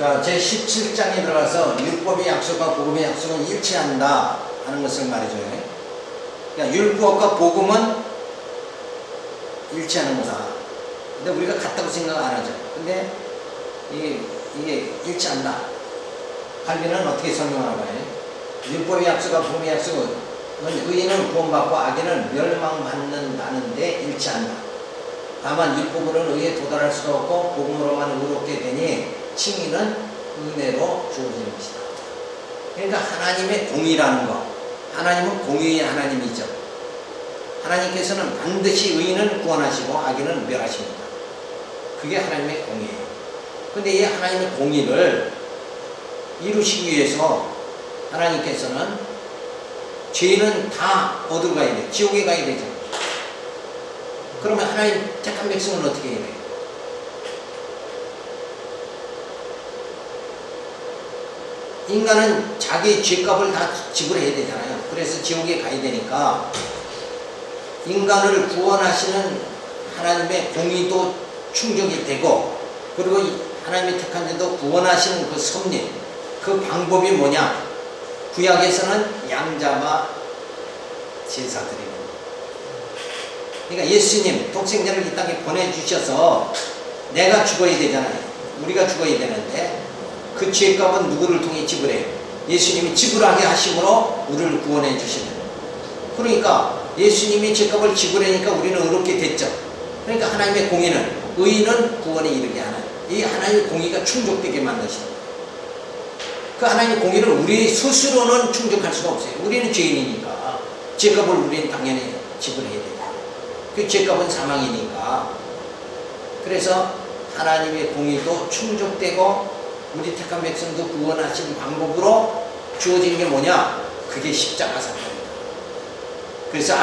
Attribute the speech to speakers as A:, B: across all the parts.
A: 자, 제17장에 들어가서 율법의 약속과 복음의 약속은 일치한다 하는 것을 말해줘요. 그러니까 율법과 복음은 일치하는 거다. 근데 우리가 같다고 생각 안 하죠. 근데 이게 일치한다. 칼빈은 어떻게 설명하는 거예요? 율법의 약속과 복음의 약속은 의인은 구원받고 악인은 멸망받는다는데 일치한다. 다만 율법으로는 의에 도달할 수가 없고 복음으로만 의롭게 되니 칭의는 은혜로 주어지는 것이다. 그러니까 하나님의 공의라는 거, 하나님은 공의의 하나님이죠. 하나님께서는 반드시 의인은 구원하시고 악인은 멸하십니다. 그게 하나님의 공의예요. 근데 이 하나님의 공의를 이루시기 위해서 하나님께서는 죄인은 다 어디로 가야 돼? 지옥에 가야 되죠. 그러면 하나님 택한 백성은 어떻게 해야 돼요? 인간은 자기 죄값을 다 지불해야 되잖아요. 그래서 지옥에 가야 되니까 인간을 구원하시는 하나님의 공의도 충족이 되고, 그리고 하나님의 택한 자도 구원하시는 그 섭리, 그 방법이 뭐냐? 구약에서는 양 잡아 제사 드리는 거. 그러니까 예수님 독생자를 이 땅에 보내주셔서 내가 죽어야 되잖아요. 우리가 죽어야 되는데 그 죄값은 누구를 통해 지불해요? 예수님이 지불하게 하심으로 우리를 구원해 주시는. 그러니까 예수님이 죄값을 지불하니까 우리는 의롭게 됐죠. 그러니까 하나님의 공의는 의인은 구원에 이르게 하는, 이 하나님의 공의가 충족되게 만드시는 거예요. 그 하나님의 공의를 우리 스스로는 충족할 수가 없어요. 우리는 죄인이니까 죄값을 우리는 당연히 지불해야 돼요. 그 죄값은 사망이니까. 그래서 하나님의 공의도 충족되고 우리 택한 백성도 구원하신 방법으로 주어진 게 뭐냐? 그게 십자가 사건입니다. 그래서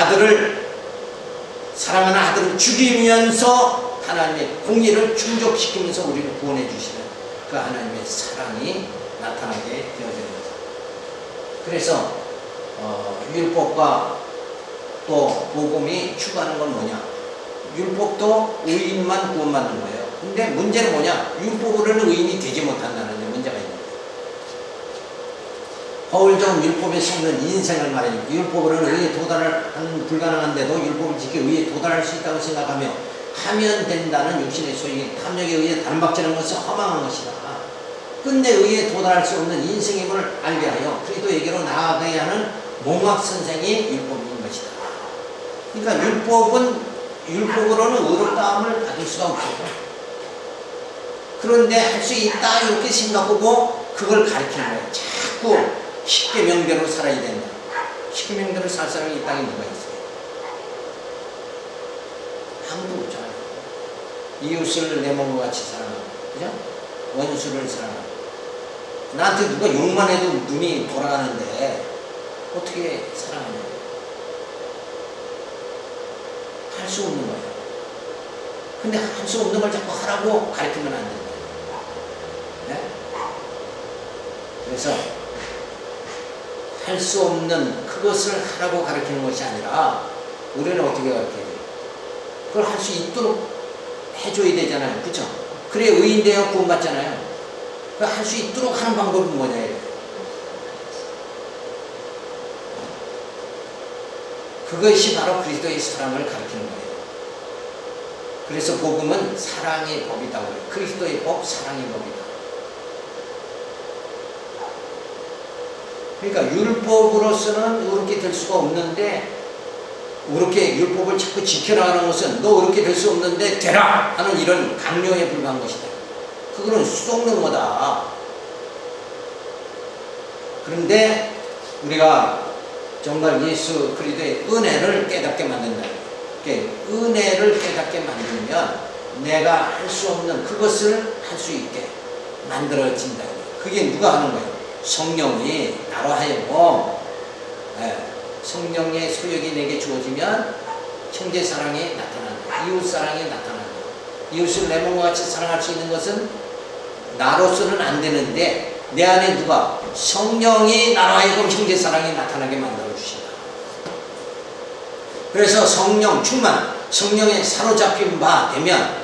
A: 사랑하는 아들을 죽이면서 하나님의 공의를 충족시키면서 우리를 구원해 주시는 그 하나님의 사랑이 나타나게 되어지는 거죠. 그래서 율법과 또 복음이 추구하는 건 뭐냐? 율법도 의인만 구원받는 거예요. 근데 문제는 뭐냐? 율법으로는 의인이 되지 못한다는 문제가 있는 거예요. 허울적은 율법에 속는 인생을 말해줍니다. 율법으로는 의에 도달하는 불가능한데도 율법을 지켜 의에 도달할 수 있다고 생각하며 하면 된다는 육신의 소용이 탐욕에 의해 단박질하는 것은 허망한 것이다. 끝내 의에 도달할 수 없는 인생임을 알게 하여 그리스도에게로 나아가야 하는 몽학선생이 율법인 것이다. 그러니까 율법으로는 의롭다함을 받을 수가 없어요. 그런데 할 수 있다 이렇게 생각하고 그걸 가르치는 거예요. 자꾸 십계명대로 살아야 된다. 십계명대로 살 사람이 이 땅에 누가 있어요? 아무도 없잖아요. 이웃을 내 몸과 같이 사랑하고, 그죠? 원수를 사랑하고. 나한테 누가 욕만 해도 눈이 돌아가는데 어떻게 사랑하냐? 할 수 없는 거예요. 근데 할 수 없는 걸 자꾸 하라고 가르치면 안 된다. 네? 그래서 할 수 없는 그것을 하라고 가르치는 것이 아니라 우리는 어떻게 가르쳐야 돼요? 그걸 할 수 있도록 해줘야 되잖아요. 그렇죠? 그래 의인 되어 구원받잖아요. 할 수 있도록 하는 방법은 뭐냐? 그것이 바로 그리스도의 사랑을 가르치는 거예요. 그래서 복음은 사랑의 법이다. 그리스도의 법, 사랑의 법이다. 그러니까 율법으로서는 의롭게 될 수가 없는데, 의롭게 율법을 자꾸 지켜나가는 것은 너 의롭게 될 수 없는데 되라 하는 이런 강요에 불과한 것이다. 그거는 속는 거다. 그런데 우리가 정말 예수 그리스도의 은혜를 깨닫게 만든다. 은혜를 깨닫게 만들면 내가 할 수 없는 그것을 할 수 있게 만들어진다. 그게 누가 하는 거예요? 성령이 나로 하여금 성령의 소욕이 내게 주어지면 형제 사랑이 나타난다. 이웃 사랑이 나타난다. 이웃을 내 몸과 같이 사랑할 수 있는 것은 나로서는 안 되는데 내 안에 누가? 성령이 나로 하여금 형제 사랑이 나타나게 만들어 주신다. 그래서 성령 충만, 성령에 사로잡힌 바 되면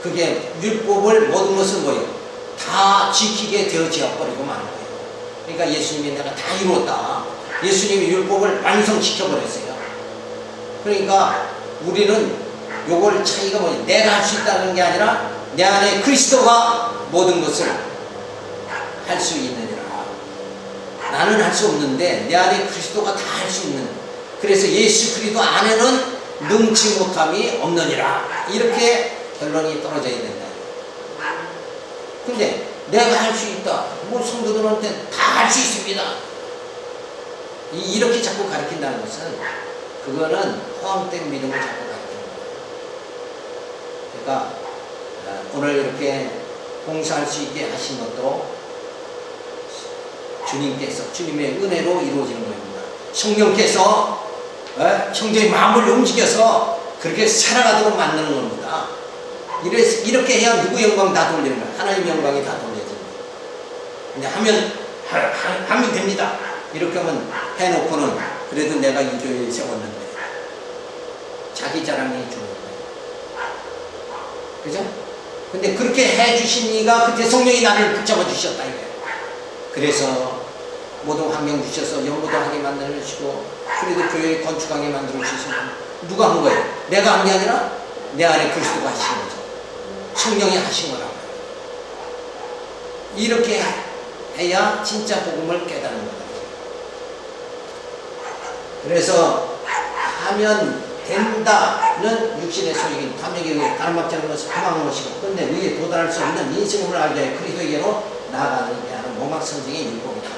A: 그게 율법을 모든 것을 뭐예요? 다 지키게 되어져 버리고 마는 거예요. 그러니까 예수님이 내가 다 이루었다. 예수님이 율법을 완성시켜 버렸어요. 그러니까 우리는 요걸 차이가 뭐냐, 내가 할 수 있다는 게 아니라 내 안에 그리스도가 모든 것을 할 수 있느니라. 나는 할 수 없는데 내 안에 그리스도가 다 할 수 있는, 그래서 예수 그리스도 안에는 능치 못함이 없느니라. 이렇게 결론이 떨어져야 된다. 근데 내가 할 수 있다, 뭐 성도들한테 다 할 수 있습니다, 이렇게 자꾸 가르친다는 것은 그거는 허황된 믿음을 자꾸 가르치는 거예요. 그러니까 오늘 이렇게 봉사할 수 있게 하신 것도 주님께서, 주님의 은혜로 이루어지는 겁니다. 성령께서 성도의 마음을 움직여서 그렇게 살아가도록 만드는 겁니다. 이렇게 해야 누구 영광 다 돌리는 거야? 하나님 영광이 다 돌려지는 거야. 근데 하면 됩니다, 이렇게 하면 해놓고는 그래도 내가 이 교회에 세웠는데 자기 자랑이 주는 거예요. 그죠? 근데 그렇게 해주신 이가 그때 성령이 나를 붙잡아 주셨다 이거예요. 그래서 모든 환경 주셔서 연구도 하게 만들어 주시고, 그래도 교회 건축하게 만들어 주시면 누가 한 거예요? 내가 한 게 아니라 내 안에 그리스도가 하신 거죠. 성령이 하신 거라고. 이렇게 해야 진짜 복음을 깨닫는 거다. 그래서 하면 된다는 육신의 소익인 탐욕에 의해 다른 막지 않는 것을 소망하는 것이고, 끝내 의에 도달할 수 없는 인생을 알게 해 그리스도에게로 나아가는 게 하는 모막성적인 율법이다.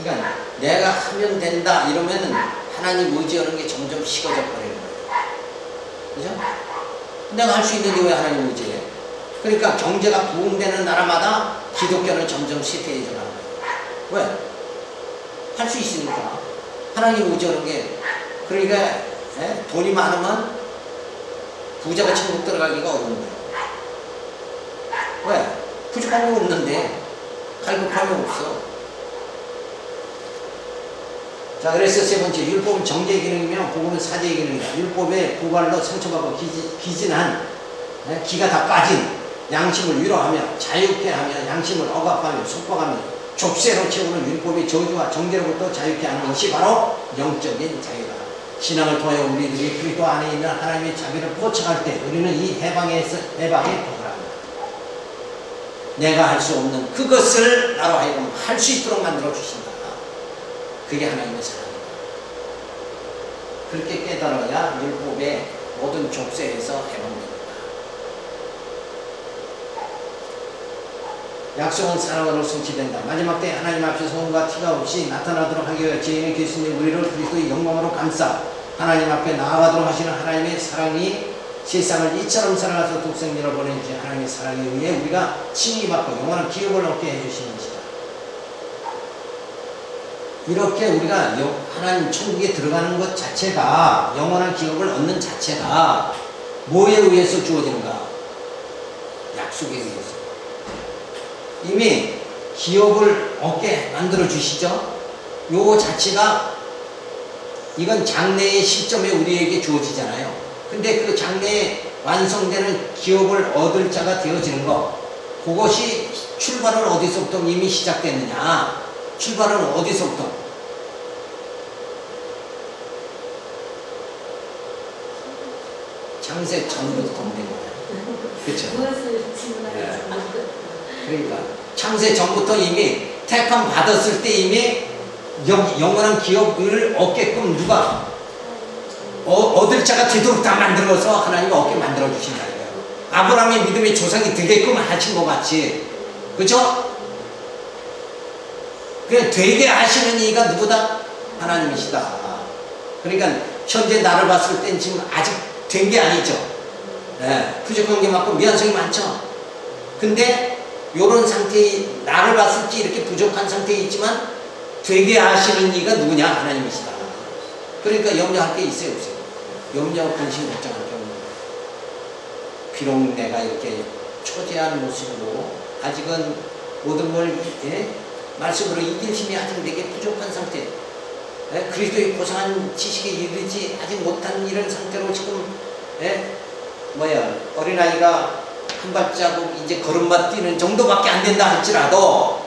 A: 그러니까 내가 하면 된다 이러면은 하나님 의지하는 게 점점 식어져 버리는 거예요. 그죠? 내가 할 수 있는데 왜 하나님 의지해? 그러니까 경제가 부흥되는 나라마다 기독교는 점점 쇠퇴해져 가는 거예요. 왜? 할 수 있으니까. 하나님 의지하는 게, 그러니까 돈이 많으면 부자가 천국 들어가기가 어려운 거예요. 왜? 부족한 게 없는데, 갈급함이 없어. 자, 그래서 세 번째, 율법은 정죄의 기능이며 복음은 사죄의 기능이다. 율법의 고발로 상처받고 기진한, 기가 다 빠진 양심을 위로하며 자유케 하며 양심을 억압하며 속박하며 족쇄로 채우는 율법의 저주와 정죄로부터 자유케 하는 것이 바로 영적인 자유다. 신앙을 통해 우리들이 그리스도 안에 있는 하나님의 자비를 포착할 때 우리는 이 해방에 도달합니다. 내가 할 수 없는 그것을 나로 하여금 할 수 있도록 만들어 주신다. 그게 하나님의 사랑입니다. 그렇게 깨달아야 율법의 모든 족쇄에서 해방됩니다. 약속은 사랑으로 성취된다. 마지막 때 하나님 앞에 소음과 티가 없이 나타나도록 하기 위해 죄인의 계수님 우리를 그리스도의 영광으로 감싸 하나님 앞에 나아가도록 하시는 하나님의 사랑이 세상을 이처럼 사랑하셔서 독생자를 보내주신 하나님의 사랑에 의해 우리가 칭의받고 영원한 기업을 얻게 해주시는 것이다. 이렇게 우리가 하나님 천국에 들어가는 것 자체가, 영원한 기업을 얻는 자체가 뭐에 의해서 주어지는가? 약속에 의해서. 이미 기업을 얻게 만들어 주시죠. 요 자체가, 이건 장래의 시점에 우리에게 주어지잖아요. 근데 그 장래에 완성되는 기업을 얻을 자가 되어지는 것, 그것이 출발은 어디서부터 이미 시작됐느냐? 출발은 어디서부터? 창세 전부터 된 거예요. 그렇죠? 네. 그러니까 창세 전부터 이미 택함 받았을 때 이미 영원한 기업을 얻게끔 누가 얻을 자가 되도록 다 만들어서 하나님이 얻게 만들어 주신다 이거예요. 아브라함의 믿음의 조상이 되게끔 하신 것 같이, 그렇죠? 그냥 되게 하시는 이가 누구다? 하나님이시다. 그러니까 현재 나를 봤을 땐 지금 아직 된 게 아니죠. 네, 부족한 게 많고 미안성이 많죠. 근데 요런 상태에 나를 봤을 때 이렇게 부족한 상태에 있지만 되게 하시는 이가 누구냐? 하나님이시다. 그러니까 염려할 게 있어요, 없어요? 염려, 근심, 걱정할 게 없는 거예요. 비록 내가 이렇게 초대한 모습으로 아직은 모든 걸 말씀으로 이길 힘이 아직 되게 부족한 상태, 그리스도의 고상한 지식에 이르지 아직 못한 이런 상태로 지금 어린아이가 한 발자국 이제 걸음마 뛰는 정도밖에 안 된다 할지라도,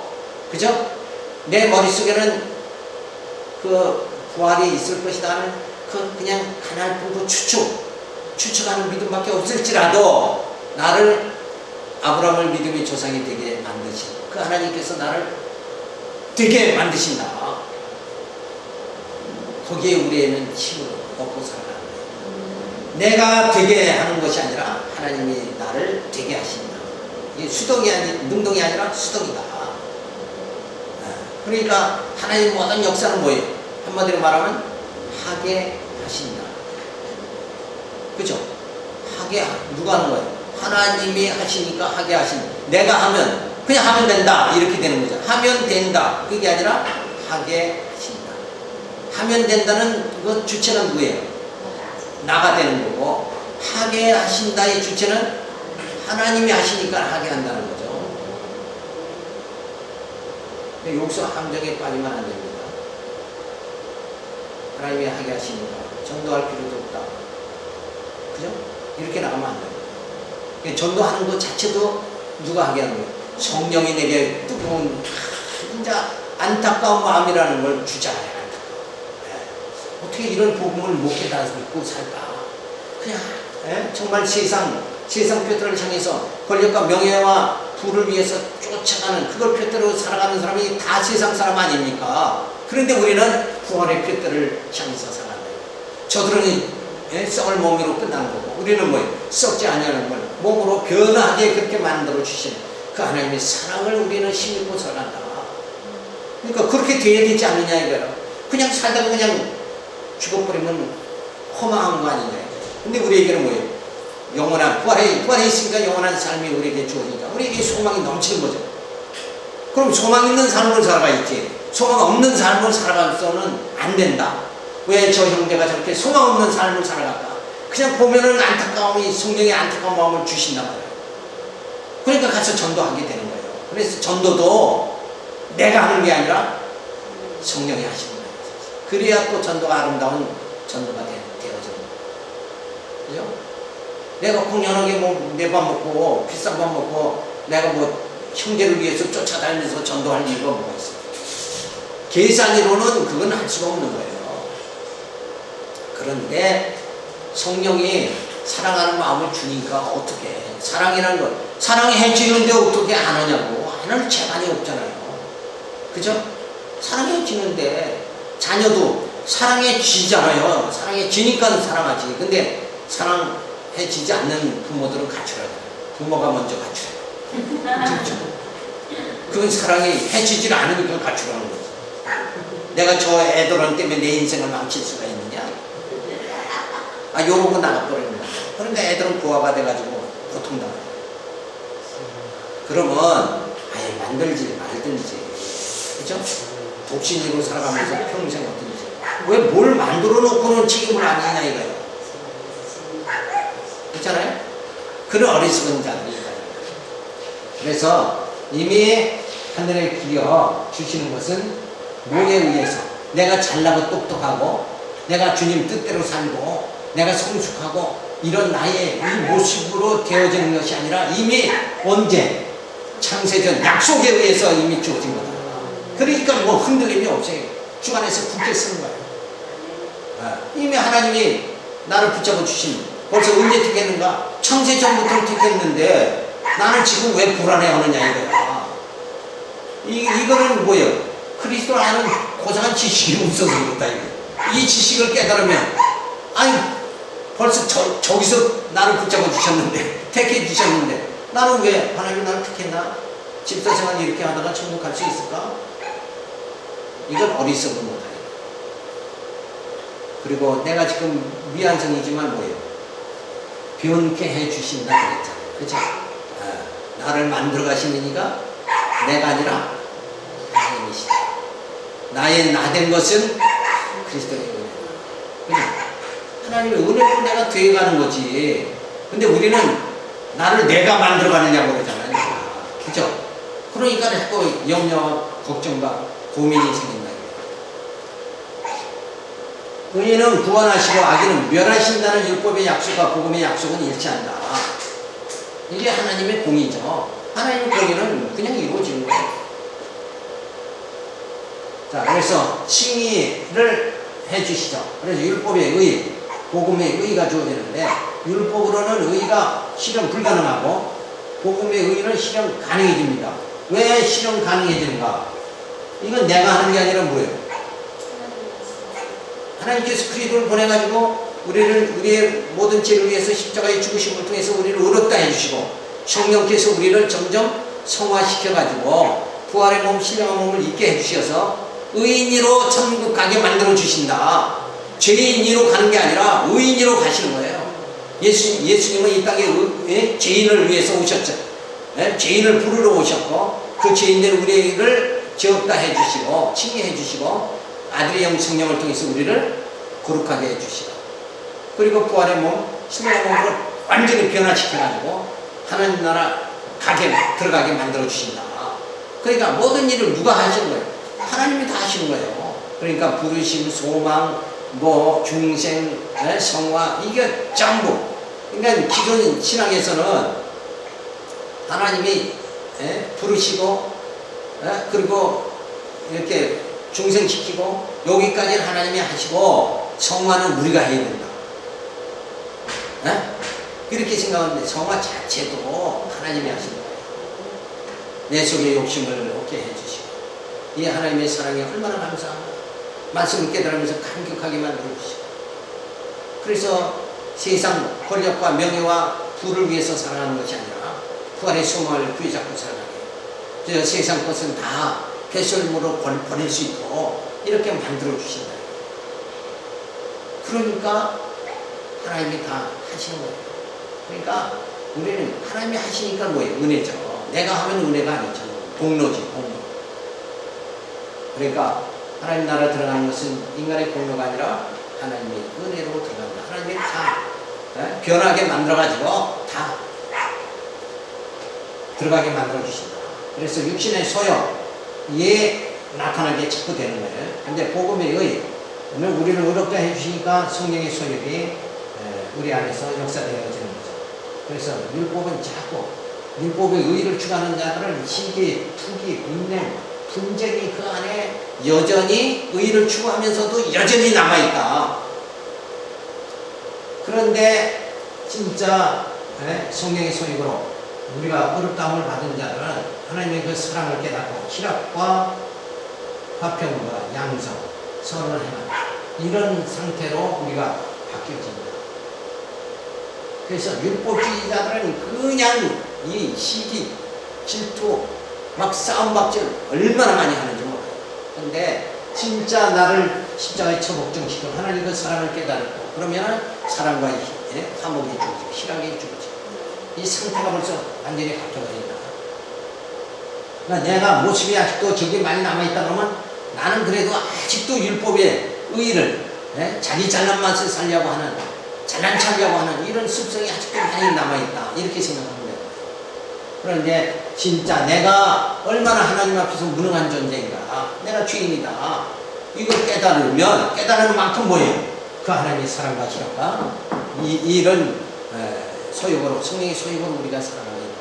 A: 그죠? 내 머릿속에는 그 부활이 있을 것이다는 그냥 가냘픈 그 추측하는 믿음밖에 없을지라도 나를 아브라함을 믿음의 조상이 되게 만드신 그 하나님께서 나를 되게 만드신다. 거기에 우리에는 힘을 얻고 살아가는 거예요. 내가 되게 하는 것이 아니라 하나님이 나를 되게 하신다. 이게 능동이 아니라 수동이다. 그러니까 하나님 모든 역사는 뭐예요? 한마디로 말하면 하게 하신다. 그죠? 누가 하는 거예요? 하나님이 하시니까 하게 하신다. 내가 하면 그냥 하면 된다 이렇게 되는 거죠. 하면 된다 그게 아니라 하게 하신다. 하면 된다는 그 주체는 누구예요? 나가 되는 거고, 하게 하신다의 주체는 하나님이 하시니까 하게 한다는 거죠. 여기서 함정에 빠지면 안 됩니다. 하나님이 하게 하시니까 전도할 필요도 없다. 그죠? 이렇게 나가면 안 돼요. 전도하는 것 자체도 누가 하게 하는 거예요? 성령이 내게 뜨거운 진짜 안타까운 마음이라는 걸 주잖아요. 어떻게 이런 복음을 못 깨닫고 살까? 그냥 정말 세상 표대를 향해서 권력과 명예와 부를 위해서 쫓아가는 그걸 표대로 살아가는 사람이 다 세상 사람 아닙니까? 그런데 우리는 부활의 표대를 향해서 살아간다. 저들은 썩을 몸으로 끝나는 거고, 우리는 뭐예요? 썩지 아니하는 걸 몸으로 변하게 그렇게 만들어 주시는 그 하나님의 사랑을 우리는 힘입고 살아간다. 그러니까 그렇게 돼야 되지 않느냐 이거예요. 그냥 살다가 그냥 죽어버리면 허망한 거 아니냐. 근데 우리에게는 뭐예요? 영원한 부활에 있으니까 영원한 삶이 우리에게 주어지니까 우리에게 소망이 넘치는 거죠. 그럼 소망 있는 삶을 살아가야지. 소망 없는 삶을 살아가서는 안 된다. 왜 저 형제가 저렇게 소망 없는 삶을 살아갈까? 그냥 보면은 성령의 안타까운 마음을 주신단 말이에요. 그러니까 가서 전도하게 되는 거예요. 그래서 전도도 내가 하는 게 아니라 성령이 하시는 거예요. 그래야 또 전도가 아름다운 전도가 되어져요. 그죠? 내가 공연하게 내 밥 먹고 비싼 밥 먹고 내가 형제를 위해서 쫓아다니면서 전도할 이유가 뭐가 있어요? 계산으로는 그건 할 수가 없는 거예요. 그런데 성령이 사랑하는 마음을 주니까 어떻게 해? 사랑이라는 것, 사랑이 해지는데 어떻게 안 하냐고. 안 할 재간이 없잖아요. 그죠? 사랑해지는데 자녀도 사랑해지잖아요. 사랑해지니까 사랑하지. 근데 사랑해지지 않는 부모들은 가출해요. 부모가 먼저 가출해요. 그건 사랑이 해지질 않으니까 가출하는 거지. 내가 저 애들은 때문에 내 인생을 망칠 수가 있느냐? 요러고 나가버리는 거야. 그러니까 애들은 고아가 돼가지고 고통당해요. 그러면 아예 만들지 말든지, 그죠? 독신으로 살아가면서 평생 어떤지. 왜 뭘 만들어 놓고는 책임을 안 지냐 이거예요. 그렇잖아요? 그런 어리석은 자들이 있다. 그래서 이미 하늘에 기어 주시는 것은 뭐에 의해서? 내가 잘나고 똑똑하고 내가 주님 뜻대로 살고 내가 성숙하고 이런 나의 이 모습으로 되어지는 것이 아니라 이미 언제? 창세전 약속에 의해서 이미 주어진 거다. 그러니까 흔들림이 없어요. 주관에서 굳게 쓰는 거예요. 이미 하나님이 나를 붙잡아 주신, 벌써 언제 택했는가? 창세전부터 택했는데 나는 지금 왜 불안해하느냐 이거야. 이거는 뭐예요? 그리스도 아는 고상한 지식이 없어서 그렇다 이거. 이 지식을 깨달으면 벌써 저기서 나를 붙잡아 주셨는데, 택해 주셨는데 나는 왜 하나님이 나를 택했나? 집사생활 이렇게 하다가 천국 갈 수 있을까? 이건 어리석은 거다. 그리고 내가 지금 미완성이지만 뭐예요? 변케 해 주신다 그랬잖아요. 그죠? 나를 만들어 가시는 이가 내가 아니라 하나님이시다. 나의 나 된 것은 그리스도의 은혜다. 그죠? 하나님의 은혜로 내가 되어가는 거지. 근데 우리는 나를 내가 만들어가느냐고 그러잖아요. 그죠? 그러니까 자꾸 염려와 걱정과 고민이 생긴다. 의인은 구원하시고 악인은 멸하신다는 율법의 약속과 복음의 약속은 일치한다. 이게 하나님의 공의죠. 하나님의 공의는 그냥 이루어지는 거예요. 자, 그래서 칭의를 해주시죠. 그래서 율법의 의, 복음의 의가 주어지는데, 율법으로는 의가 실현 불가능하고 복음의 의는 실현 가능해집니다. 왜 실현 가능해지는가? 이건 내가 하는 게 아니라 뭐예요? 하나님께서 그리스도를 보내가지고 우리의 모든 죄를 위해서 십자가의 죽으심을 통해서 우리를 의롭다 해주시고, 성령께서 우리를 점점 성화시켜가지고 부활의 몸, 신령한 몸을 입게 해주셔서 의인으로 천국 가게 만들어 주신다. 죄인으로 가는 게 아니라 의인으로 가시는 거예요. 예수님은 이 땅에 죄인을 위해서 오셨죠. 죄인을 부르러 오셨고, 그 죄인들 우리를 죄 없다 해주시고 칭의해 주시고 아들의 영 성령을 통해서 우리를 거룩하게 해주시고, 그리고 부활의 몸, 신령한 몸으로 완전히 변화시켜가지고 하나님 나라 들어가게 만들어 주신다. 그러니까 모든 일을 누가 하시는 거예요? 하나님이 다 하시는 거예요. 그러니까 부르심, 소망, 중생, 성화, 이게 전부. 그러니까 기존 신앙에서는 하나님이 부르시고 그리고 이렇게 중생시키고 여기까지는 하나님이 하시고 성화는 우리가 해야 된다. 이렇게 생각하는데 성화 자체도 하나님이 하시는 거예요. 내 속에 욕심을 없게 해주시고, 이 하나님의 사랑이 얼마나 감사한가. 말씀을 깨달으면서 감격하게 만들어주시고, 그래서 세상 권력과 명예와 부를 위해서 살아가는 것이 아니라 부활의 소망을 부여잡고 살아가게, 세상 것은 다 배설물로 버릴 수 있도록 이렇게 만들어주신다. 그러니까 하나님이 다 하시는 거예요. 그러니까 우리는 하나님이 하시니까 뭐예요? 은혜죠. 내가 하면 은혜가 아니죠. 공로지, 공로. 그러니까 하나님 나라 들어가는 것은 인간의 공로가 아니라 하나님의 은혜로 들어간다. 하나님이 다 변하게 만들어가지고 다 들어가게 만들어주신다. 그래서 육신의 소욕에 나타나게 자꾸 되는 거예요. 근데 복음의 의, 오늘 우리를 의롭다 해주시니까 성령의 소욕이 우리 안에서 역사되어지는 거죠. 그래서 율법은 자꾸 율법의 의를 추구하는 자들은 시기, 투기, 분냄, 분쟁이 그 안에 여전히 의를 추구하면서도 여전히 남아있다. 그런데 진짜 성령의 소익으로 우리가 의롭다함을 받은 자들은 하나님의 그 사랑을 깨닫고 희락과 화평과 양성, 선을 행하는 이런 상태로 우리가 바뀌어집니다. 그래서 율법주의자들은 그냥 이 시기, 질투, 막 싸움박질 얼마나 많이 하는지 몰라요. 근데 진짜 나를 십자가에 처복종시켜 하나님 그 사랑을 깨달고 그러면 사랑과 화목이 주어지고 희락이 주어지고 이 상태가 벌써 완전히 바뀌어버린다. 그러니까 내가 모습이 아직도 저기 많이 남아있다 그러면 나는 그래도 아직도 율법의 의의를 자기 잘난 맛을 살려고 하는, 잘난 척하려고 하는 이런 습성이 아직도 많이 남아있다. 이렇게 생각합니다. 그런데 진짜 내가 얼마나 하나님 앞에서 무능한 존재인가, 내가 죄인이다, 이걸 깨달으는 만큼 뭐예요? 그 하나님의 사랑과 희락과 이런 소욕으로, 성령의 소욕으로 우리가 살아가게 됩니다.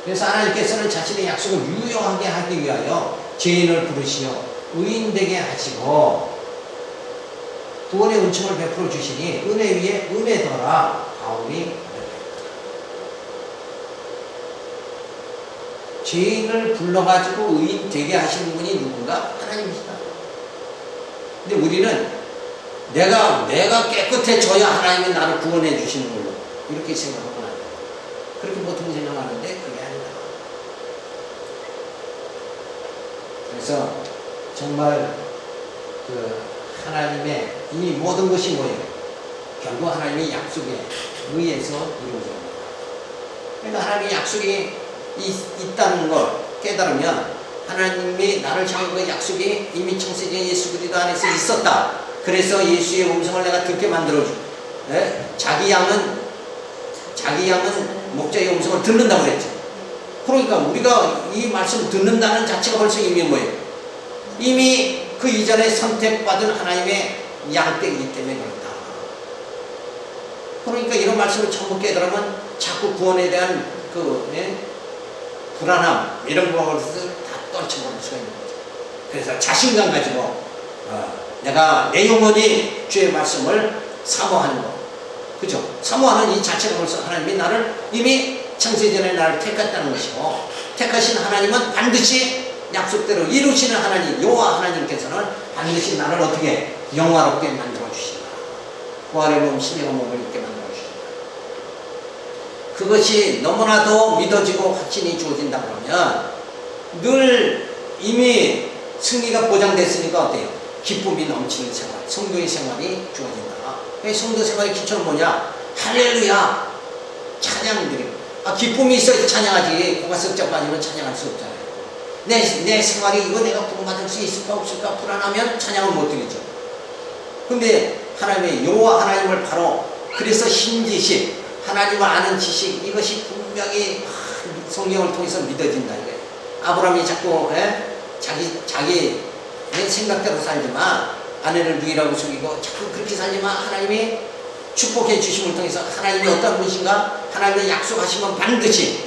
A: 그래서 하나님께서는 자신의 약속을 유효하게 하기 위하여 죄인을 부르시어 의인되게 하시고 구원의 은총을 베풀어 주시니 은혜 위에 은혜 더라 바울이 죄인을 불러가지고 의인 되게 하시는 분이 누군가? 하나님이시다. 근데 우리는 내가 깨끗해져야 하나님이 나를 구원해 주시는 걸로 이렇게 생각하고 나요. 그렇게 보통 생각하는데 그게 아니다. 그래서 정말 그 하나님의 이 모든 것이 뭐예요? 결국 하나님의 약속에 의해서 이루어집니다. 그러니까 하나님의 약속이 있다는 걸 깨달으면 하나님이 나를 향한 그 약속이 이미 창세전 예수 그리스도 안에서 있었다. 그래서 예수의 음성을 내가 듣게 만들어주고 자기 양은 목자의 음성을 듣는다고 그랬죠. 그러니까 우리가 이 말씀 듣는다는 자체가 벌써 이미 뭐예요? 이미 그 이전에 선택받은 하나님의 양떼이기 때문에 그렇다. 그러니까 이런 말씀을 전부 깨달으면 자꾸 구원에 대한 불안함 이런 것을 다 떨쳐버릴 수가 있는 거죠. 그래서 자신감 가지고 내가 내 영혼이 주의 말씀을 사모하는 것, 그죠? 사모하는 이 자체가 벌써 하나님이 나를 이미 창세전에 나를 택했다는 것이고, 택하신 하나님은 반드시 약속대로 이루시는 하나님, 여호와 하나님께서는 반드시 나를 어떻게 영화롭게 만들어 주신다. 부활의 몸, 신령한 몸을 입게 만들어 주신다. 그것이 너무나도 믿어지고 확신이 주어진다 그러면 늘 이미 승리가 보장됐으니까 어때요? 기쁨이 넘치는 생활, 성도의 생활이 주어진다. 성도 생활의 기초는 뭐냐? 할렐루야! 찬양 드리고. 기쁨이 있어야 찬양하지. 고가 썩자고 아니면 찬양할 수 없잖아요. 내 생활이 이거 내가 구원받을 수 있을까 없을까 불안하면 찬양을 못 드리죠. 근데 하나님의 여호와 하나님을 바로 그래서 신지식, 하나님을 아는 지식, 이것이 분명히 성경을 통해서 믿어진다. 이게 아브라함이 자꾸 자기 생각대로 살지만, 아내를 누이라고 속이고 자꾸 그렇게 살지만, 하나님이 축복해 주심을 통해서 하나님이 어떤 분이신가? 하나님의 약속하시면 반드시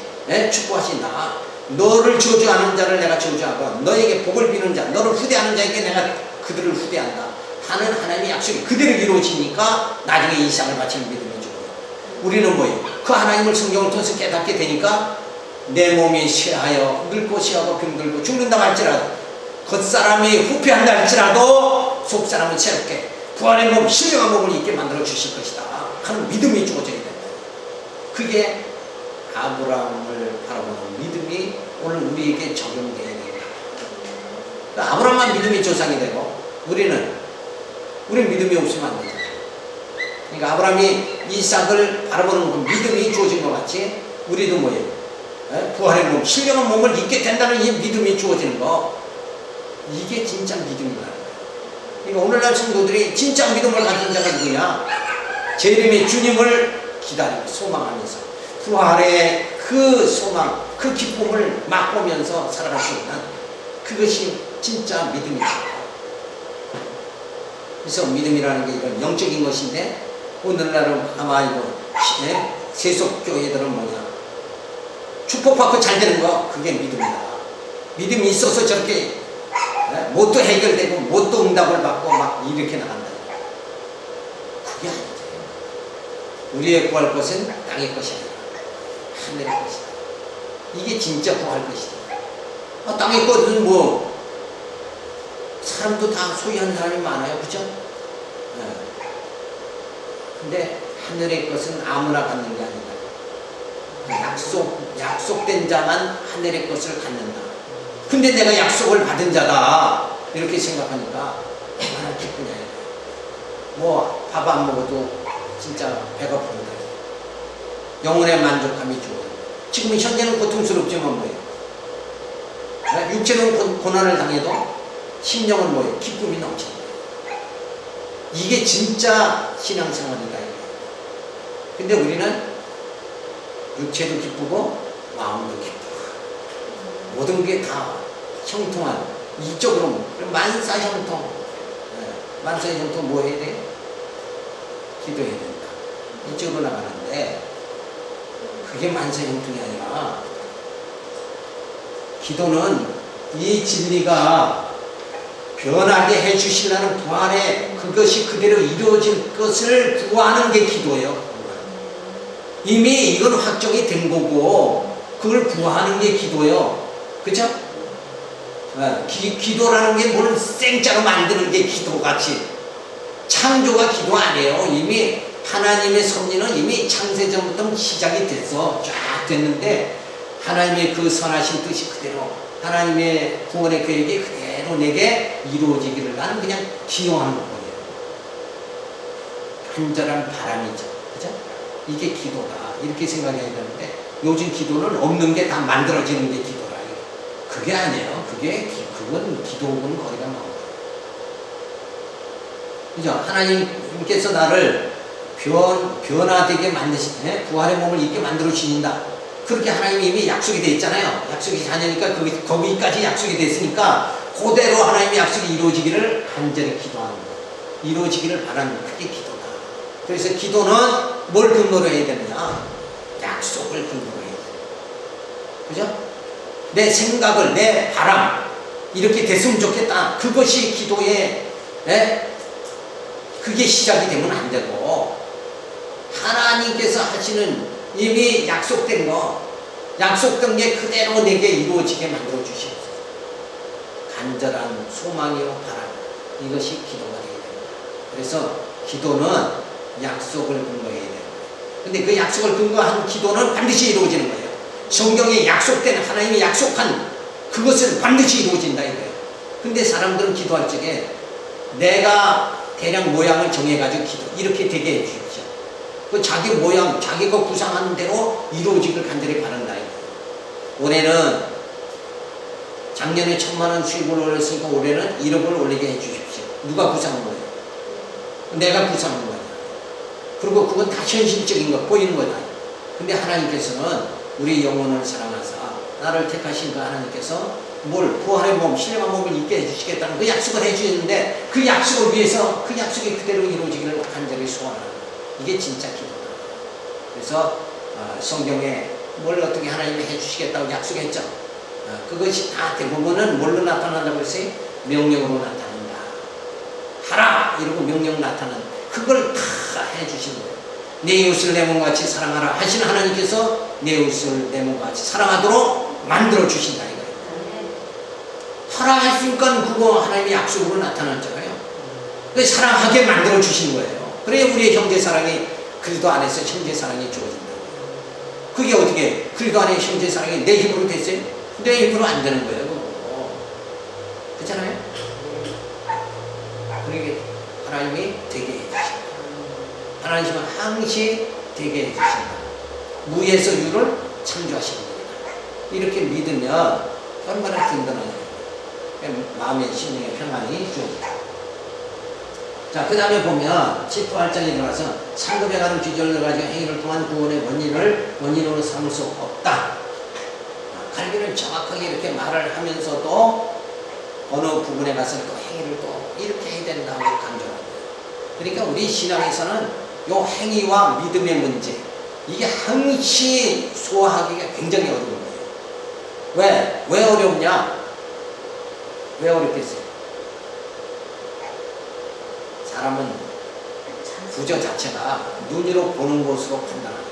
A: 축복하신다. 너를 저주하는 자를 내가 저주하고 너에게 복을 비는 자, 너를 후대하는 자에게 내가 그들을 후대한다 하는 하나님의 약속이 그대로 이루어지니까 나중에 이삭을 바치는 믿음이 주고요. 우리는 뭐예요? 그 하나님을 성경을 통해서 깨닫게 되니까 내 몸이 쇠하여 늙고 쇠하고 병들고 죽는다 할지라도, 겉사람이 후패한다 할지라도 속사람은 새롭게 부활의 몸, 신령한 몸을 입게 만들어 주실 것이다 하는 믿음이 주어져야 된다. 그게 아브라함을 바라보는 믿음이 오늘 우리에게 적용되어야 된다. 그러니까 아브라함만 믿음이 조상이 되고 우리는 믿음이 없으면 안 되잖아요. 그러니까 아브라함이 이삭을 바라보는 그 믿음이 주어진 것 같이 우리도 뭐예요? 부활의 몸, 신령한 몸을 입게 된다는 이 믿음이 주어지는 거, 이게 진짜 믿음이다. 그러니까 오늘날 성도들이 진짜 믿음을 가진 자가 누구냐? 재림의 주님을 기다리고 소망하면서 부활의 그 소망, 그 기쁨을 맛보면서 살아갈 수 있는, 그것이 진짜 믿음이다. 그래서 믿음이라는 게 이런 영적인 것인데, 오늘날은 아마 이거 세속교회들은 뭐냐? 축복받고 잘 되는 거, 그게 믿음이다. 믿음이 있어서 저렇게 뭣도 해결되고 뭣도 응답을 받고 막 이렇게 나간다. 그게 아니죠. 우리의 구할 것은 땅의 것이 아니라 하늘의 것이다. 이게 진짜 구할 것이다. 땅의 것은 뭐 사람도 다 소유하는 사람이 많아요, 그죠? 근데 하늘의 것은 아무나 갖는 게 아니다. 약속된 자만 하늘의 것을 갖는다. 근데 내가 약속을 받은 자다 이렇게 생각하니까 얼마나 기쁘냐. 뭐 밥 안 먹어도 진짜 배가 부른다. 영혼의 만족감이 좋아요. 지금 현재는 고통스럽지만 뭐예요? 육체는 고난을 당해도 심령은 뭐예요? 기쁨이 넘친다. 이게 진짜 신앙생활이다. 근데 우리는 육체도 기쁘고 마음도 기쁘고 모든 게 다 형통한 이쪽으로 만사형통. 만사형통 뭐 해야 돼? 기도해야 된다. 이쪽으로 나가는데 그게 만사형통이 아니라, 기도는 이 진리가 변하게 해주시려는 부활에 그것이 그대로 이루어질 것을 구하는 게 기도예요. 이미 이건 확정이 된 거고 그걸 구하는 게 기도예요. 그쵸? 기도라는 게 뭘 생짜로 만드는 게 기도같이, 창조가 기도 아니에요. 이미 하나님의 섭리는 이미 창세전부터 시작이 됐어. 쫙 됐는데 하나님의 그 선하신 뜻이 그대로, 하나님의 구원의 계획이 그대로 내게 이루어지기를 나는 그냥 기용하는 거예요. 간절한 바람이죠. 그죠? 이게 기도다. 이렇게 생각해야 되는데 요즘 기도는 없는 게 다 만들어지는 게 기도라. 그게 아니에요. 그건 기도하고는 거리가 먼 거예요. 그죠? 하나님께서 나를 변화되게 부활의 몸을 입게 만들어 주신다. 그렇게 하나님이 이미 약속이 되어 있잖아요. 약속이 자녀니까 거기까지 약속이 됐으니까 그대로 하나님의 약속이 이루어지기를 간절히 기도하는 거, 이루어지기를 바라는 그게 기도다. 그래서 기도는 뭘 근거로 해야 되느냐? 약속을 근거로 해야 돼. 그죠? 내 생각을, 내 바람, 이렇게 됐으면 좋겠다. 그것이 기도의, 그게 시작이 되면 안 되고, 하나님께서 하시는 이미 약속된 거, 약속된 게 그대로 내게 이루어지게 만들어 주시옵소서. 간절한 소망이요 바람, 이것이 기도가 되어야 됩니다. 그래서 기도는 약속을 근거해야 됩니다. 근데 그 약속을 근거한 기도는 반드시 이루어지는 거예요. 성경에 약속된, 하나님이 약속한 그것은 반드시 이루어진다 이거예요. 근데 사람들은 기도할 적에 내가 대략 모양을 정해가지고 기도, 이렇게 되게 해주십시오. 그 자기 모양, 자기가 구상하는 대로 이루어지길 간절히 바란다 이거예요. 올해는 작년에 1,000,000원 수입을 올렸으니까 올해는 1억을 올리게 해주십시오. 누가 구상한 거예요? 내가 구상한 거예요. 그리고 그건 다 현실적인 거 보이는 거다. 근데 하나님께서는 우리 영혼을 사랑하사 나를 택하신 그 하나님께서 뭘 부활의 몸, 신령한 몸을 입게 해주시겠다는 그 약속을 해주시는데 그 약속을 위해서 그 약속이 그대로 이루어지기를 간절히 소원하는 이게 진짜 기도다. 그래서 성경에 뭘 어떻게 하나님이 해주시겠다고 약속했죠. 그것이 다 대부분은 뭘로 나타난다고 했어요? 명령으로 나타난다. 하라! 이러고 명령 나타난 그걸 다 해주신 거예요. 내 이웃을 내 몸같이 사랑하라 하시는 하나님께서 내 이웃을 내 몸같이 사랑하도록 만들어 주신다 이거예요. 하라 했으니까 그거 하나님의 약속으로 나타났잖아요. 사랑하게 만들어 주신 거예요. 그래야 우리의 형제 사랑이 그리스도 안에서 형제 사랑이 주어진다. 그게 어떻게 그리스도 안에 형제 사랑이 내 힘으로 됐어요? 내 힘으로 안 되는 거예요. 그렇잖아요? 그러게 하나님이 되게 해주신다. 하나님은 항시 되게 해주신다. 무에서 유를 창조하신 겁니다. 이렇게 믿으면 얼마나 든든하냐. 마음의 심령의 평안이 주어집니다. 자, 그 다음에 보면 18장에 들어가서 상급에 가는 귀절을 가지고 행위를 통한 구원의 원인으로 삼을 수 없다. 칼빈은 정확하게 이렇게 말을 하면서도 어느 부분에 가서 또 행위를 또 이렇게 해야 된다고 강조합니다. 그러니까 우리 신앙에서는 요 행위와 믿음의 문제, 이게 항시 소화하기가 굉장히 어려운 거예요. 왜 어렵냐? 왜 어렵겠어요? 사람은 구조 자체가 눈으로 보는 것으로 판단합니다.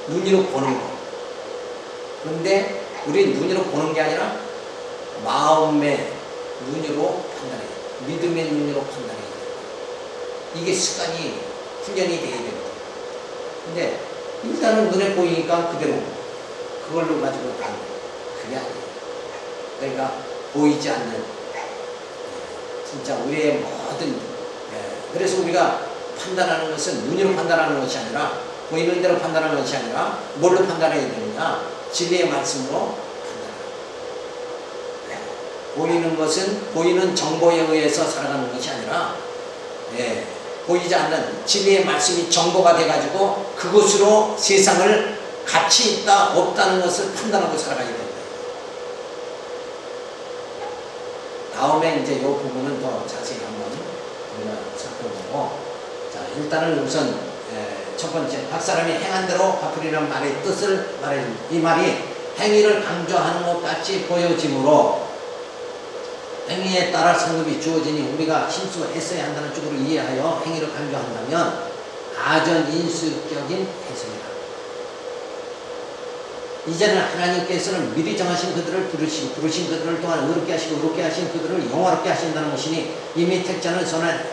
A: 눈으로 보는 것. 그런데 우리 눈으로 보는 게 아니라 마음의 눈으로 판단해요. 믿음의 눈으로 판단해요. 이게 습관이 훈련이 돼야 됩니다. 근데 일단은 눈에 보이니까 그대로 그걸로 가지고 가는 거예요. 그게 아니에요. 그러니까 보이지 않는 진짜 우리의 모든 그래서 우리가 판단하는 것은 눈으로 판단하는 것이 아니라 보이는 대로 판단하는 것이 아니라 뭘로 판단해야 되느냐? 진리의 말씀으로 판단해요. 보이는 것은 보이는 정보에 의해서 살아가는 것이 아니라 보이지 않는 진리의 말씀이 정보가 돼가지고 그것으로 세상을 가치 있다 없다는 것을 판단하고 살아가야 된다. 다음에 이제 이 부분은 더 자세히 한번 우리가 살펴보고, 자, 일단은 우선 첫 번째 각 사람이 행한 대로 갚으리라는 말의 뜻을 말해줍니다. 이 말이 행위를 강조하는 것 같이 보여지므로 행위에 따라 상급이 주어지니 우리가 힘써 애써야 한다는 쪽으로 이해하여 행위를 강조한다면 가전인수격인 해석이다. 이제는 하나님께서는 미리 정하신 그들을 부르신 그들을 또한 의롭게 하시고 의롭게 하신 그들을 영화롭게 하신다는 것이니 이미 택자는 선을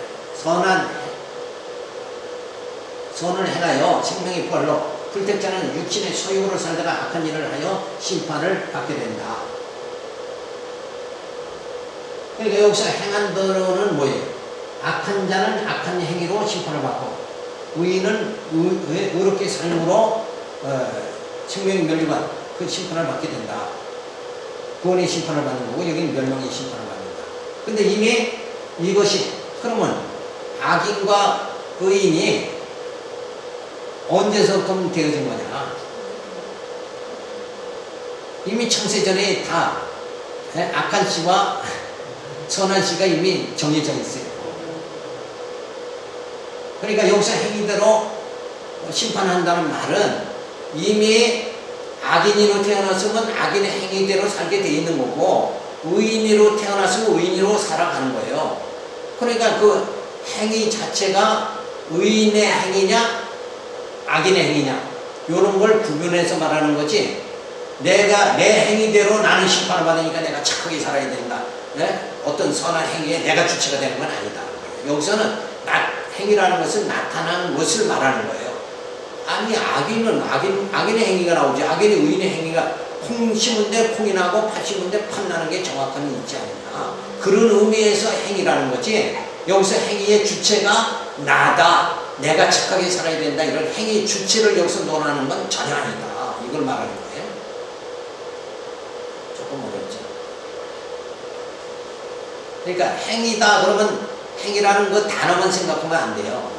A: 행하여 생명의 부활로 불택자는 육신의 소욕으로 살다가 악한 일을 하여 심판을 받게 된다. 그러니까 여기서 행한 대로는 뭐예요? 악한 자는 악한 행위로 심판을 받고 의인은 의롭게 삶으로 생명의 멸류관 그 심판을 받게 된다. 구원의 심판을 받는 거고 여기는 멸망의 심판을 받는다. 근데 이미 이것이 그러면 악인과 의인이 언제서부터 되어진 거냐? 이미 창세전에 다 악한 씨와 선한 씨가 이미 정해져 있어요. 그러니까 여기서 행위대로 심판한다는 말은 이미 악인으로 태어났으면 악인의 행위대로 살게 돼 있는 거고, 의인으로 태어났으면 의인으로 살아가는 거예요. 그러니까 그 행위 자체가 의인의 행위냐 악인의 행위냐 이런 걸 구분해서 말하는 거지, 내가 내 행위대로 나는 심판을 받으니까 내가 착하게 살아야 된다, 어떤 선한 행위에 내가 주체가 되는 건 아니다. 여기서는 행위라는 것은 나타난 것을 말하는 거예요. 아니, 악인의 행위가 나오지. 악인의 의인의 행위가 콩 심은데 콩이 나고 팥 심은데 팥 나는 게 정확함이 있지 않느냐, 그런 의미에서 행위라는 거지, 여기서 행위의 주체가 나다, 내가 착하게 살아야 된다, 이런 행위 주체를 여기서 논하는 건 전혀 아니다, 이걸 말하는 거예요. 조금 어렵죠. 그러니까 행위다 그러면 행위라는 그 단어만 생각하면 안 돼요.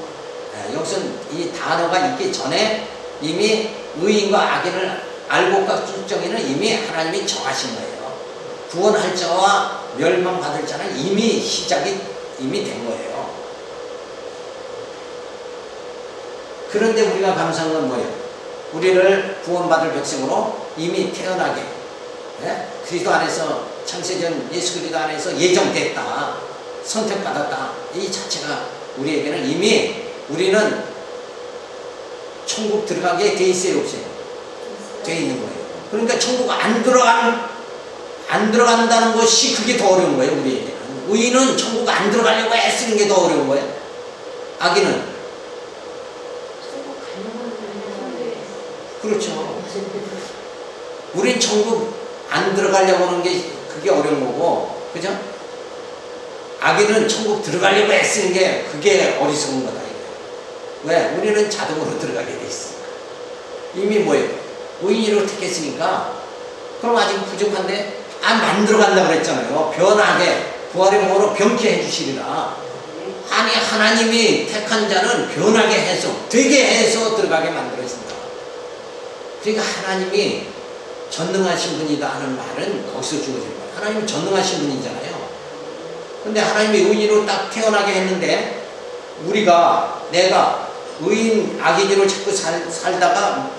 A: 여기서는 이 단어가 있기 전에 이미 의인과 악인을 알고과 결정에는 이미 하나님이 정하신 거예요. 구원할 자와 멸망받을 자는 이미 시작이 이미 된 거예요. 그런데 우리가 감사한 건 뭐예요? 우리를 구원받을 백성으로 이미 태어나게, 그리스도 안에서, 창세전 예수 그리스도 안에서 예정됐다, 선택받았다, 이 자체가 우리에게는 이미 우리는 천국 들어가게 돼 있어요, 없어요? 돼 있는 거예요. 그러니까 천국 안 들어간다는 것이 그게 더 어려운 거예요, 우리에게는. 의인은 천국 안 들어가려고 애쓰는 게 더 어려운 거예요. 악인은 그렇죠. 우린 천국 안 들어가려고 하는 게 그게 어려운 거고, 그죠? 악인은 천국 들어가려고 애쓰는 게 그게 어리석은 거다. 왜? 우리는 자동으로 들어가게 돼 있으니까. 이미 뭐예요? 의인으로 택했으니까. 그럼 아직 부족한데, 만들어간다 그랬잖아요. 변하게, 부활의 몸으로 병케 해주시리라. 아니, 하나님이 택한 자는 변하게 해서, 되게 해서 들어가게 만들어진다. 그러니까 하나님이 전능하신 분이다 하는 말은 거기서 주어지는 거예요. 하나님은 전능하신 분이잖아요. 근데 하나님이 의인으로 딱 태어나게 했는데, 내가 의인, 악인으로 자꾸 살다가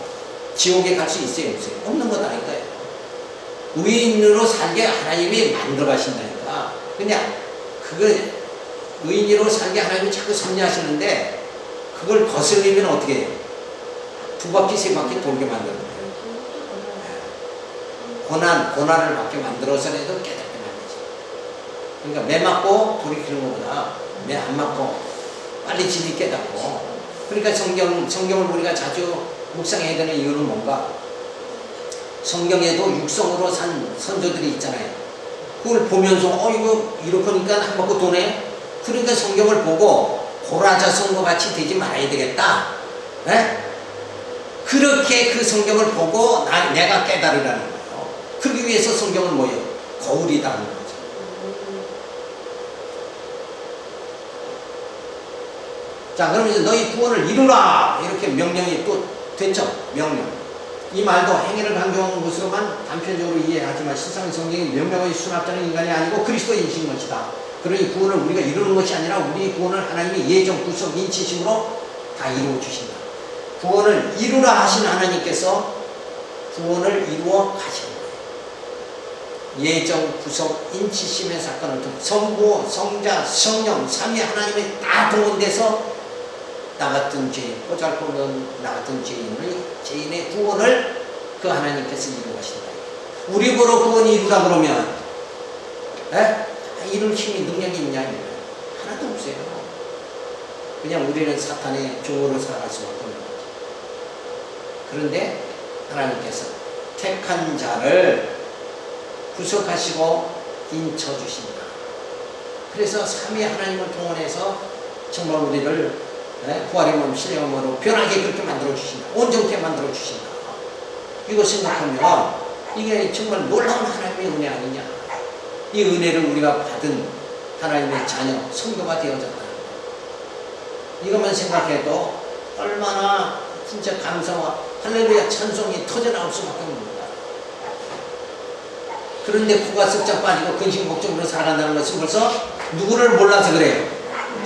A: 지옥에 갈 수 있어요, 없어요? 없는 것 아닐까요? 의인으로 살게 하나님이 만들어 가신다니까. 그냥 의인으로 살게 하나님이 자꾸 섭리하시는데, 그걸 거슬리면 어떻게 해요? 두 바퀴, 세 바퀴 돌게 만드는 거예요. 고난을 받게 만들어서라도 깨닫게 만들지. 그러니까 매 맞고 돌이키는 것보다 매 안 맞고 빨리 진리 깨닫고. 그러니까 성경을 우리가 자주 묵상해야 되는 이유는 뭔가? 성경에도 육성으로 산 선조들이 있잖아요. 그걸 보면서 이거 이렇게 하니까 한 바퀴 도네. 그러니까 성경을 보고 고라자성과 같이 되지 말아야 되겠다. 그렇게 그 성경을 보고 내가 깨달으라는 거예요. 그러기 위해서 성경은 뭐예요? 거울이다 하는 거죠. 자, 그럼 이제 너희 구원을 이루라, 이렇게 명령이 또 됐죠. 명령. 이 말도 행위를 강조한 것으로만 단편적으로 이해하지만 실상 성경이 명령의 수납자는 인간이 아니고 그리스도이신 것이다. 그러니 구원을 우리가 이루는 것이 아니라 우리 구원을 하나님이 예정 구속 인치심으로 다 이루어 주신다. 구원을 이루라 하신 하나님께서 구원을 이루어 가시는 거예요. 예정 구속 인치심의 사건을 통해 성부, 성자, 성령, 삼위 하나님이 다 동원돼서 나 같은 죄인, 보잘것없는 나 같은 죄인의 구원을 그 하나님께서 이루어가신다. 우리 보러 구원이 이루라 그러면 이룰 힘이 능력이 있냐? 하나도 없어요. 그냥 우리는 사탄의 종으로 살아갈 수밖에 없는 거죠. 그런데 하나님께서 택한 자를 구속하시고 인쳐주신다. 그래서 삼위 하나님을 동원해서 정말 우리를 부활의 몸, 신령의 몸으로 변하게 그렇게 만들어주신다. 온전케 만들어주신다. 이거 생각하면 이게 정말 놀라운 하나님의 은혜 아니냐. 이 은혜를 우리가 받은 하나님의 자녀, 성도가 되어졌다는 것. 이것만 생각해도 얼마나 진짜 감사와 할렐루야 찬송이 터져나올 수밖에 없는 거야. 그런데 코가 쓱쩍 빠지고 근심걱정으로 살아간다는 것은 벌써 누구를 몰라서 그래요.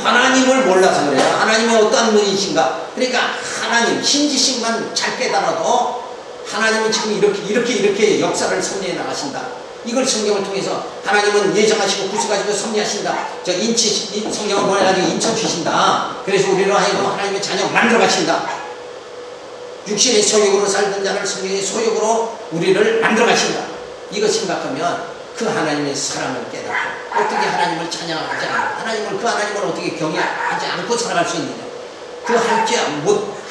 A: 하나님을 몰라서 그래요. 하나님이 어떠한 분이신가. 그러니까 하나님 신지식만 잘 깨달아도 하나님이 지금 이렇게 역사를 섭리해 나가신다. 이걸 성경을 통해서 하나님은 예정하시고 구속하시고 섭리하신다. 성경을 보내가지고 인쳐 주신다. 그래서 우리로 하여금 하나님의 자녀 만들어 가신다. 육신의 소욕으로 살던 자를 성령의 소욕으로 우리를 만들어 가신다. 이거 생각하면 그 하나님의 사랑을 깨닫고 어떻게 하나님을 찬양하지 않고 그 하나님을 어떻게 경외하지 않고 살아갈 수 있느냐.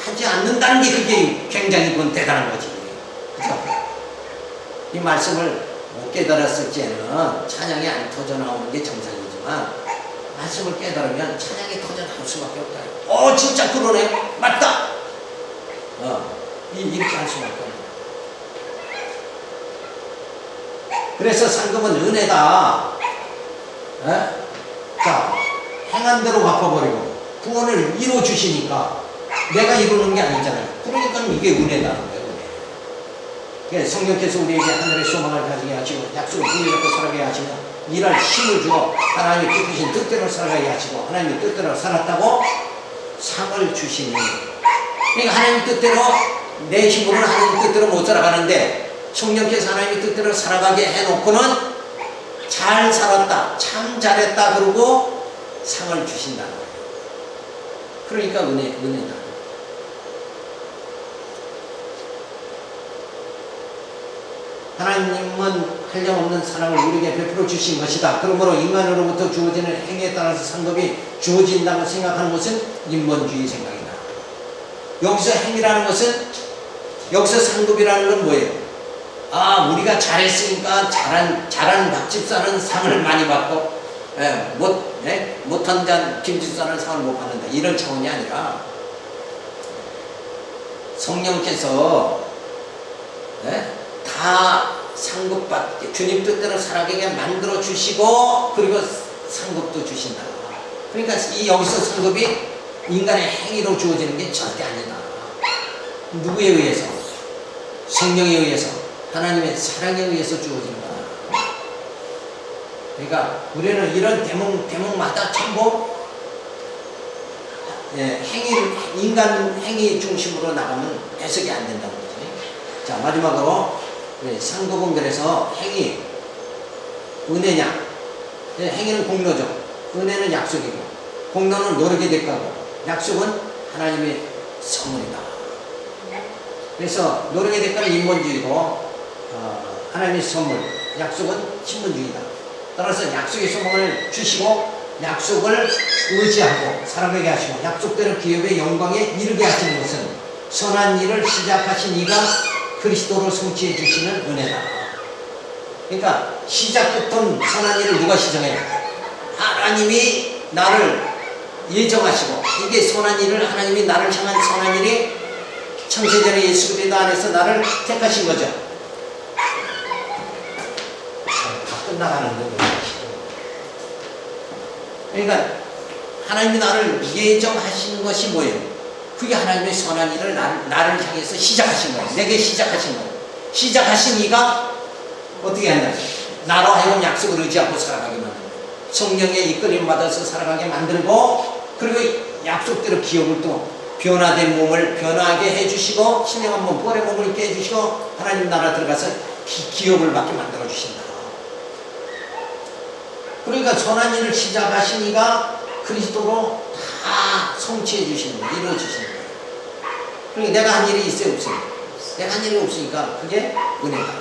A: 하지 않는다는 게 그게 굉장히 그건 대단한 거지. 그렇죠? 이 말씀을 못 깨달았을 때는 찬양이 안 터져 나오는 게 정상이지만 말씀을 깨달으면 찬양이 터져 나올 수밖에 없다. 진짜 그러네. 맞다. 이렇게 할 수밖에 없다. 그래서 상급은 은혜다. 자, 행한 대로 갚아버리고 구원을 이루어 주시니까 내가 이루는 게 아니잖아요. 그러니까 이게 은혜다는 거예요. 은혜. 성령께서 우리에게 하늘의 소망을 가지게 하시고 약속을 붙잡고 살아가게 하시며 일할 힘을 주어 하나님의 기쁘신 뜻대로 살아가게 하시고 하나님의 뜻대로 살았다고 상을 주시니, 그러니까 하나님 뜻대로 내 힘으로는 하나님 뜻대로 못 살아가는데 성령께서 하나님의 뜻대로 살아가게 해놓고는 잘 살았다, 참 잘했다 그러고 상을 주신다는 거예요. 그러니까 은혜다. 하나님은 한량없는 사랑을 우리에게 베풀어 주신 것이다. 그러므로 인간으로부터 주어지는 행위에 따라서 상급이 주어진다고 생각하는 것은 인본주의 생각이다. 여기서 행위라는 것은, 여기서 상급이라는 건 뭐예요? 우리가 잘했으니까 잘한 박집사는 상을 많이 받고 못한 자 김집사는 상을 못 받는다. 이런 차원이 아니라 성령께서 다 상급받게 주님 뜻대로 살아가게 만들어 주시고 그리고 상급도 주신다. 그러니까 여기서 상급이 인간의 행위로 주어지는 게 절대 아니다. 누구에 의해서? 성령에 의해서, 하나님의 사랑에 의해서 주어진 거다. 그러니까 우리는 이런 대목마다 전부 인간 행위 중심으로 나가면 해석이 안 된다는 거지. 자, 마지막으로 상급은 그래서 행위, 은혜냐? 행위는 공로죠. 은혜는 약속이고, 공로는 노력의 대가고, 약속은 하나님의 선물이다. 그래서 노력의 대가는 인본주의고, 하나님의 선물, 약속은 신분주의다. 따라서 약속의 소망을 주시고 약속을 의지하고 살아가게 하시고 약속대로 기업의 영광에 이르게 하시는 것은 선한 일을 시작하신 이가 그리스도로 성취해 주시는 은혜다. 그러니까 시작부터 선한 일을 누가 시작해요? 하나님이 나를 예정하시고, 이게 선한 일을 하나님이 나를 향한 선한 일이 창세전에 예수 그리스도 안에서 나를 택하신 거죠. 다 끝나가는 거예요. 그러니까 하나님이 나를 예정하신 것이 뭐예요? 그게 하나님의 선한 일을 나를 향해서 시작하신 거예요. 내게 시작하신 거예요. 시작하신 이가 어떻게 한다? 나로 하여금 약속을 의지하고 살아가게 만들고, 성령의 이끌림 받아서 살아가게 만들고, 그리고 약속대로 기업을 또 변화된 몸을 변화하게 해주시고, 신령한 몸, 뻘의 몸을 입게 해주시고, 하나님 나라 들어가서 기업을 받게 만들어 주신다. 그러니까 선한 일을 시작하신 이가 그리스도로 다 성취해 주시는 거예요. 이루어 주시는 거예요. 그러니까 내가 한 일이 있어요, 없어요? 내가 한 일이 없으니까 그게 은혜다.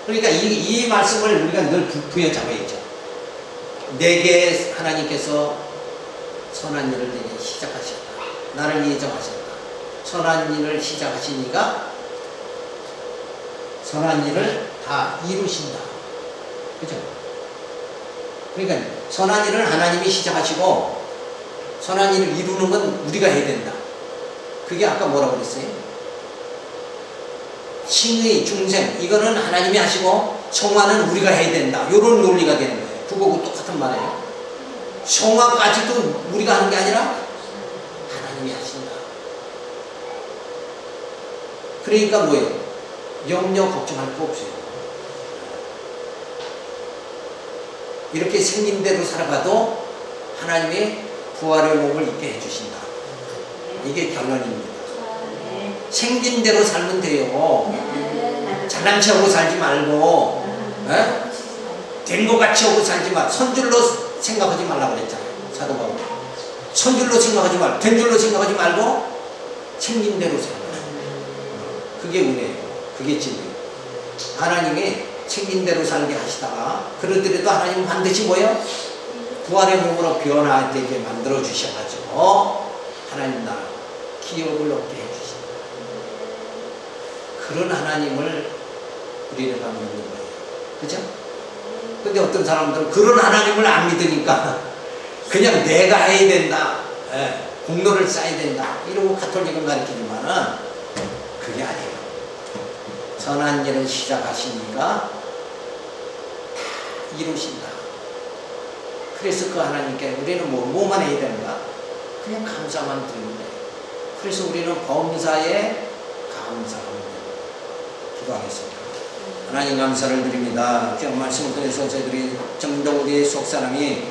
A: 그러니까 이 말씀을 우리가 늘 부여잡아야죠. 내게 하나님께서 선한 일을 내게 시작하셨다. 나를 예정하셨다. 선한 일을 시작하신 이가 선한 일을 다 이루신다. 그죠? 그러니까 선한 일을 하나님이 시작하시고 선한 일을 이루는 건 우리가 해야 된다. 그게 아까 뭐라고 그랬어요? 칭의, 중생, 이거는 하나님이 하시고 성화는 우리가 해야 된다. 이런 논리가 되는 거예요. 그거하고 똑같은 말이에요. 성화까지도 우리가 하는 게 아니라 하나님이 하신다. 그러니까 뭐예요? 염려 걱정할 거 없어요. 이렇게 생긴 대로 살아가도 하나님의 부활의 몸을 입게 해주신다. 이게 결론입니다. 생긴 대로 살면 돼요. 잘난 체하고 살지 말고, 된 것 같이 하고 살지 말. 선줄로 생각하지 말라고 그랬잖아요. 사도 바울. 선줄로 생각하지 말고, 된 줄로 생각하지 말고, 생긴 대로 살아요. 그게 은혜예요. 그게 진리예요. 하나님이 생긴 대로 살게 하시다가, 그러더라도 하나님은 반드시 뭐예요? 부활의 몸으로 변화되게 만들어 주셔가지고, 하나님 나라 기업을 얻게 해주신다. 그런 하나님을 우리는 믿는 거예요. 그죠? 근데 어떤 사람들은 그런 하나님을 안 믿으니까 그냥 내가 해야 된다, 공로를 쌓아야 된다 이러고 가톨릭은 가르치지만은 그게 아니에요. 선한 일을 시작하시니까 다 이루신다. 그래서 그 하나님께 우리는 뭐만 해야 되는가? 그냥 감사만 드리면 돼요. 그래서 우리는 범사에 감사합니다. 기도하겠습니다. 하나님 감사를 드립니다. 귀한 말씀을 통해서 저희들이 점점 우리의 속사람이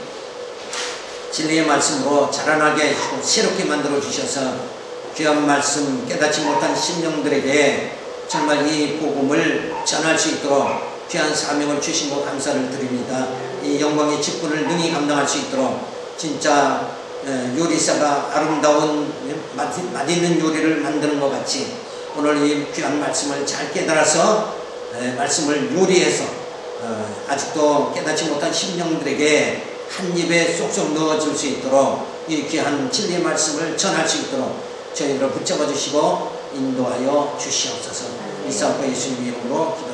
A: 진리의 말씀으로 자라나게 해주시고 새롭게 만들어 주셔서 귀한 말씀 깨닫지 못한 심령들에게 정말 이 복음을 전할 수 있도록 귀한 사명을 주신 것 감사를 드립니다. 이 영광의 직분을 능히 감당할 수 있도록 진짜 요리사가 아름다운 맛있는 요리를 만드는 것 같이 오늘 이 귀한 말씀을 잘 깨달아서 말씀을 요리해서 아직도 깨닫지 못한 심령들에게 한 입에 쏙쏙 넣어줄 수 있도록 이 귀한 진리의 말씀을 전할 수 있도록 저희를 붙잡아 주시고 인도하여 주시옵소서. 이사와 예수님 이름으로 기도